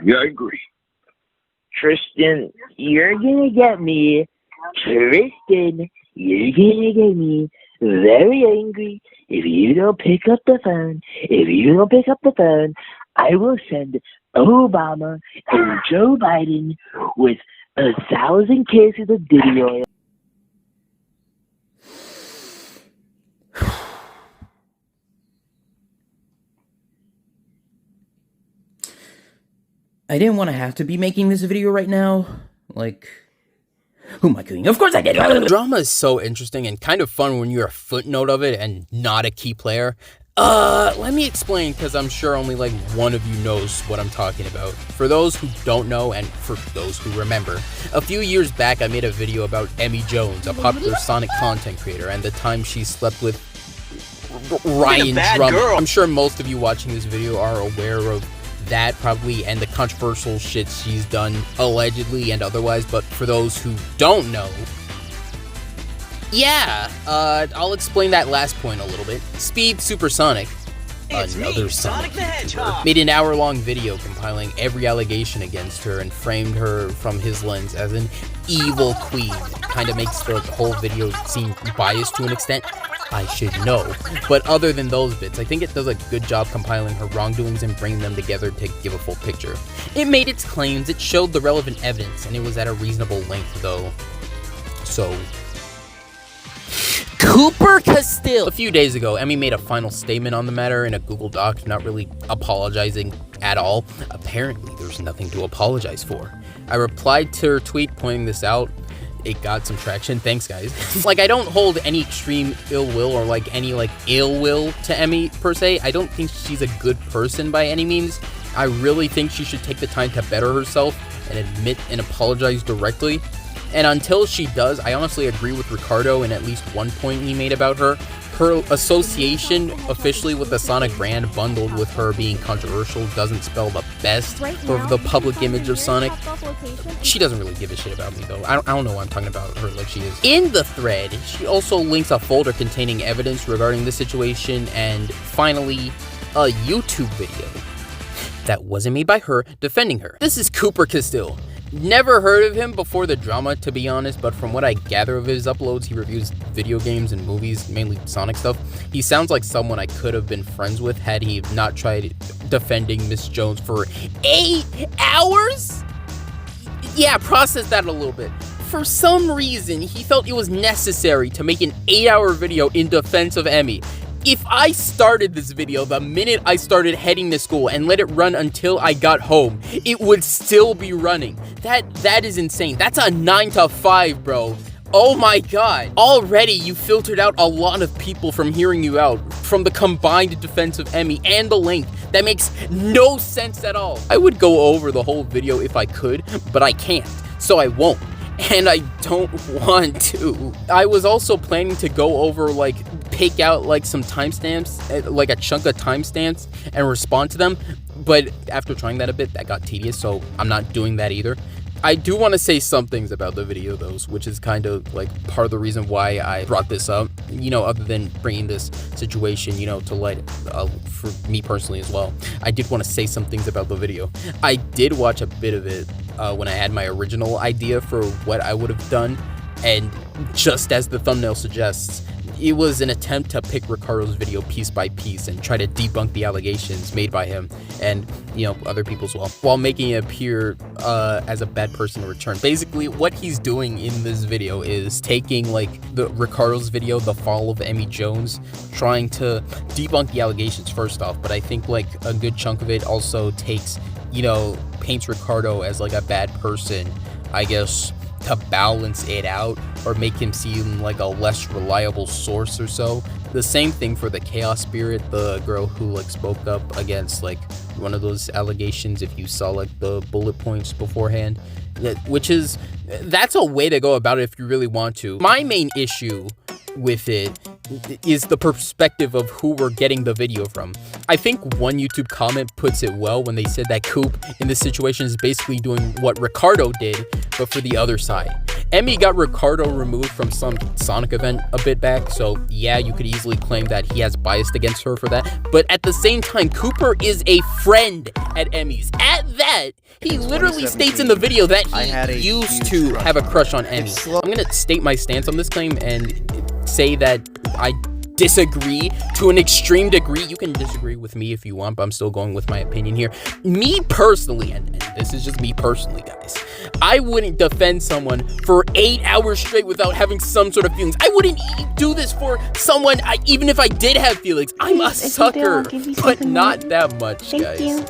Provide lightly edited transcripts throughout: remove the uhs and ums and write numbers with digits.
Yeah, I agree. Tristan, you're gonna get me. Tristan, you're gonna get me very angry if you don't pick up the phone. If you don't pick up the phone, I will send Obama and Joe Biden with 1,000 cases of Diddy oil. I didn't want to have to be making this video right now. Like, who am I kidding? Of course I did! Drama is so interesting and kind of fun when you're a footnote of it and not a key player. Let me explain, because I'm sure only like one of you knows what I'm talking about. For those who don't know, and for those who remember, a few years back I made a video about Emi Jones, a popular Sonic content creator, and the time she slept with Ryan Drummond. I'm sure most of you watching this video are aware of that probably, and the controversial shit she's done allegedly and otherwise, but for those who don't know, I'll explain that last point a little bit. SuperMario&Sonic, another Sonic YouTuber, made an hour-long video compiling every allegation against her and framed her from his lens as an evil queen. Kinda makes the whole video seem biased to an extent. I should know. But other than those bits, I think it does a good job compiling her wrongdoings and bringing them together to give a full picture. It made its claims, it showed the relevant evidence, and it was at a reasonable length though. So, Coopercastille! A few days ago, Emi made a final statement on the matter in a Google Doc, not really apologizing at all. Apparently, there's nothing to apologize for. I replied to her tweet pointing this out. It got some traction. Thanks, guys. Like, I don't hold any extreme ill will or like any like ill will to Emi per se. I don't think she's a good person by any means. I really think she should take the time to better herself and admit and apologize directly. And until she does, I honestly agree with Ricardo in at least one point he made about her. Her association officially with the Sonic brand, bundled with her being controversial, doesn't spell the best for the public image of Sonic. She doesn't really give a shit about me though. I don't know why I'm talking about her like she is. In the thread, she also links a folder containing evidence regarding the situation, and finally, a YouTube video that wasn't made by her defending her. This is Coopercastille. Never heard of him before the drama, to be honest, but from what I gather of his uploads, he reviews video games and movies, mainly Sonic stuff. He sounds like someone I could have been friends with had he not tried defending Miss Jones for 8 hours? Yeah, process that a little bit. For some reason, he felt it was necessary to make an 8-hour video in defense of Emi. If I started this video the minute I started heading to school and let it run until I got home, it would still be running. That is insane. That's a 9 to 5, bro. Oh my god. Already you filtered out a lot of people from hearing you out from the combined defense of Emi and the length. That makes no sense at all. I would go over the whole video if I could, but I can't, so I won't. And I don't want to. I was also planning to go over, like, pick out, like, some timestamps, like a chunk of timestamps, and respond to them. But after trying that a bit, that got tedious, so I'm not doing that either. I do want to say some things about the video, though, which is kind of, like, part of the reason why I brought this up, you know, other than bringing this situation, you know, to light for me personally as well. I did want to say some things about the video. I did watch a bit of it when I had my original idea for what I would have done, and just as the thumbnail suggests, it was an attempt to pick Ricardo's video piece by piece and try to debunk the allegations made by him and, you know, other people as well, while making it appear as a bad person in return. Basically, what he's doing in this video is taking, like, the Ricardo's video, The Fall of Emi Jones, trying to debunk the allegations first off, but I think, like, a good chunk of it also takes, you know, paints Ricardo as, like, a bad person, I guess, to balance it out or make him seem like a less reliable source or so. The same thing for the Chaos Spirit, the girl who, like, spoke up against, like, one of those allegations, if you saw, like, the bullet points beforehand, which is, that's a way to go about it if you really want to. My main issue with it is the perspective of who we're getting the video from. I think one YouTube comment puts it well when they said that Coop in this situation is basically doing what Ricardo did, but for the other side. Emi got Ricardo removed from some Sonic event a bit back, so yeah, you could easily claim that he has bias against her for that. But at the same time, Cooper is a friend at Emi's. At that, he literally states in the video that he used to have a crush on Emi. I'm gonna state my stance on this claim and say that I disagree to an extreme degree. You can disagree with me if you want, but I'm still going with my opinion here. Me personally, and this is just me personally, guys, I wouldn't defend someone for 8 hours straight without having some sort of feelings. I wouldn't do this for someone, even if I did have feelings. I'm a sucker, but not that much, guys.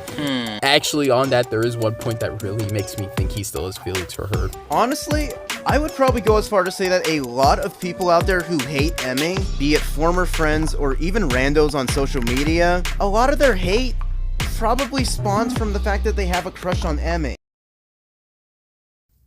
Actually, on that, there is one point that really makes me think he still has feelings for her. Honestly, I would probably go as far to say that a lot of people out there who hate Emi, be it former friends or even randos on social media, a lot of their hate probably spawns from the fact that they have a crush on Emi.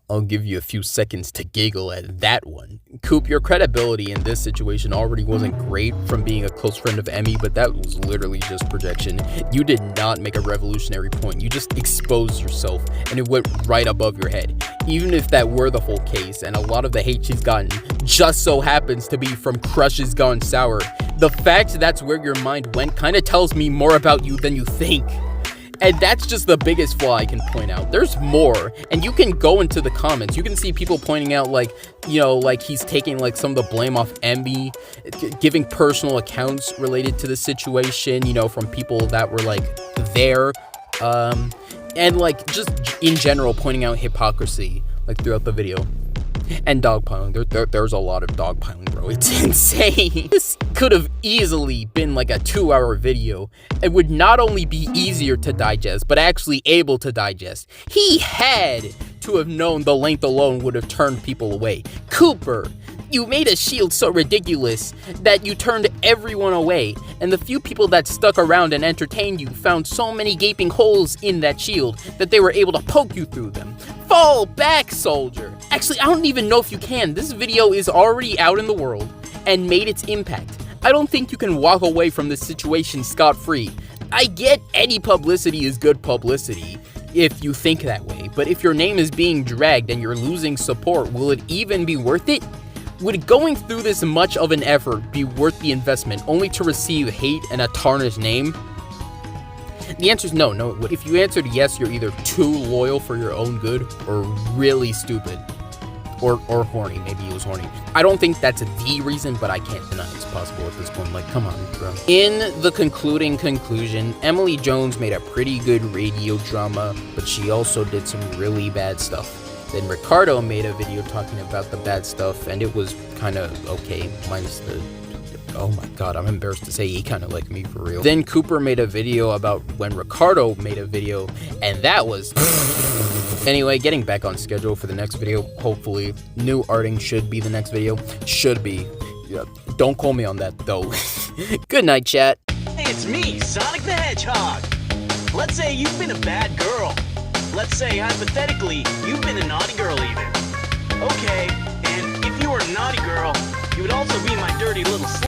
I'll give you a few seconds to giggle at that one. Coop, your credibility in this situation already wasn't great from being a close friend of Emi, but that was literally just projection. You did not make a revolutionary point. You just exposed yourself, and it went right above your head. Even if that were the whole case, and a lot of the hate she's gotten just so happens to be from crushes gone sour, the fact that's where your mind went kind of tells me more about you than you think. And that's just the biggest flaw I can point out. There's more, and you can go into the comments. You can see people pointing out, like, you know, like he's taking like some of the blame off Emi, giving personal accounts related to the situation, you know, from people that were like there, and like just in general pointing out hypocrisy like throughout the video. And dogpiling. There's a lot of dogpiling, bro. It's insane. This could have easily been like a 2-hour video. It would not only be easier to digest, but actually able to digest. He had to have known the length alone would have turned people away. Cooper, you made a shield so ridiculous that you turned everyone away, and the few people that stuck around and entertained you found so many gaping holes in that shield that they were able to poke you through them. Fall back, soldier. Actually, I don't even know if you can. This video is already out in the world and made its impact. I don't think you can walk away from this situation scot-free. I get any publicity is good publicity if you think that way, but if your name is being dragged and you're losing support, will it even be worth it? Would going through this much of an effort be worth the investment only to receive hate and a tarnished name? The answer is no, it would. If you answered yes, you're either too loyal for your own good or really stupid. Or horny. Maybe he was horny. I don't think that's the reason, but I can't deny it's possible at this point. Like, come on, bro. In the conclusion, Emi Jones made a pretty good radio drama, but she also did some really bad stuff. Then Ricardo made a video talking about the bad stuff, and it was kind of okay, minus the... Oh my god, I'm embarrassed to say he kind of liked me for real. Then Cooper made a video about when Ricardo made a video, and that was... Anyway, getting back on schedule for the next video, hopefully. New arting should be the next video. Should be. Yeah, don't call me on that, though. Good night, chat. Hey, it's me, Sonic the Hedgehog. Let's say you've been a bad girl. Let's say, hypothetically, you've been a naughty girl even. Okay, and if you were a naughty girl, you would also be my dirty little